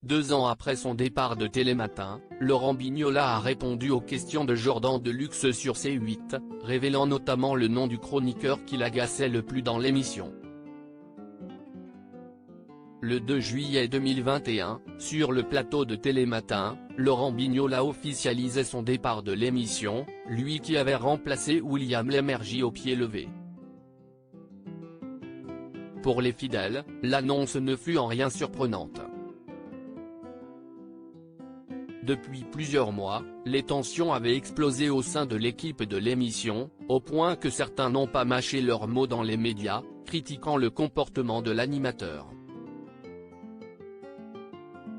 2 ans après son départ de Télématin, Laurent Bignola a répondu aux questions de Jordan Deluxe sur C8, révélant notamment le nom du chroniqueur qui l'agaçait le plus dans l'émission. Le 2 juillet 2021, sur le plateau de Télématin, Laurent Bignola officialisait son départ de l'émission, lui qui avait remplacé William Lémergie au pied levé. Pour les fidèles, l'annonce ne fut en rien surprenante. Depuis plusieurs mois, les tensions avaient explosé au sein de l'équipe de l'émission, au point que certains n'ont pas mâché leurs mots dans les médias, critiquant le comportement de l'animateur.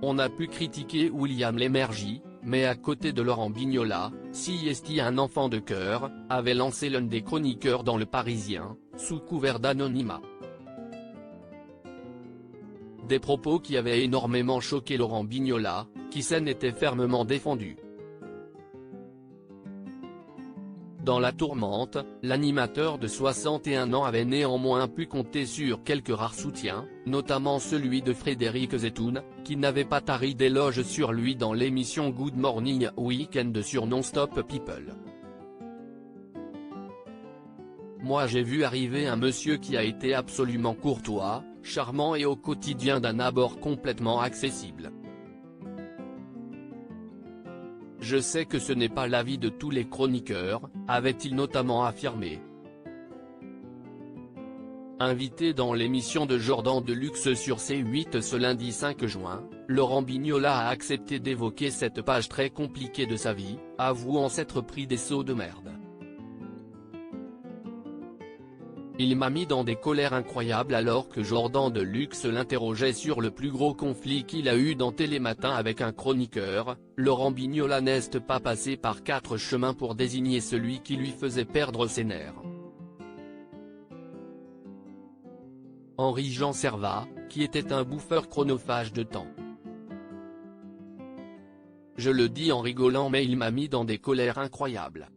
On a pu critiquer William Lémergie, mais à côté de Laurent Bignola, CST un enfant de cœur, avait lancé l'un des chroniqueurs dans Le Parisien, sous couvert d'anonymat. Des propos qui avaient énormément choqué Laurent Bignola, qui s'en était fermement défendu. Dans la tourmente, l'animateur de 61 ans avait néanmoins pu compter sur quelques rares soutiens, notamment celui de Frédéric Zetoun, qui n'avait pas tari d'éloges sur lui dans l'émission Good Morning Weekend sur Non-Stop People. Moi j'ai vu arriver un monsieur qui a été absolument courtois, charmant et au quotidien d'un abord complètement accessible. Je sais que ce n'est pas l'avis de tous les chroniqueurs, avait-il notamment affirmé. Invité dans l'émission de Jordan Deluxe sur C8 ce lundi 5 juin, Laurent Bignola a accepté d'évoquer cette page très compliquée de sa vie, avouant s'être pris des sauts de merde. Il m'a mis dans des colères incroyables alors que Jordan Deluxe l'interrogeait sur le plus gros conflit qu'il a eu dans Télématin avec un chroniqueur. Laurent Bignola n'est pas passé par 4 chemins pour désigner celui qui lui faisait perdre ses nerfs. Henri-Jean Servat, qui était un bouffeur chronophage de temps. Je le dis en rigolant mais il m'a mis dans des colères incroyables.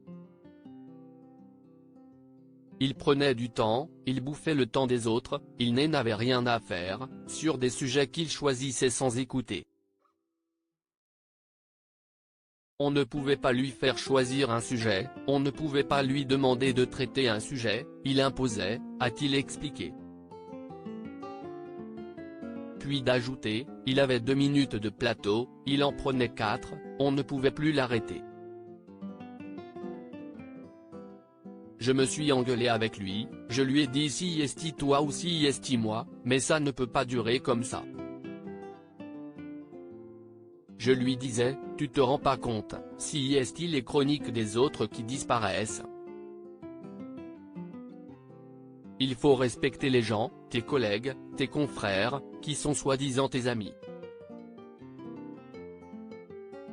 Il prenait du temps, il bouffait le temps des autres, il n'avait rien à faire, sur des sujets qu'il choisissait sans écouter. On ne pouvait pas lui faire choisir un sujet, on ne pouvait pas lui demander de traiter un sujet, il imposait, a-t-il expliqué. Puis d'ajouter, il avait 2 minutes de plateau, il en prenait 4, on ne pouvait plus l'arrêter. Je me suis engueulé avec lui, je lui ai dit si esti toi ou si esti moi, mais ça ne peut pas durer comme ça. Je lui disais, tu te rends pas compte, si esti les chroniques des autres qui disparaissent. Il faut respecter les gens, tes collègues, tes confrères, qui sont soi-disant tes amis.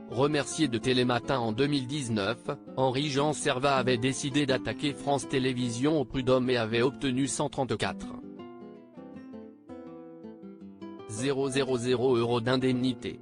Remercié de Télématin en 2019, Henri-Jean Servat avait décidé d'attaquer France Télévisions au prud'homme et avait obtenu 134 000 € d'indemnité.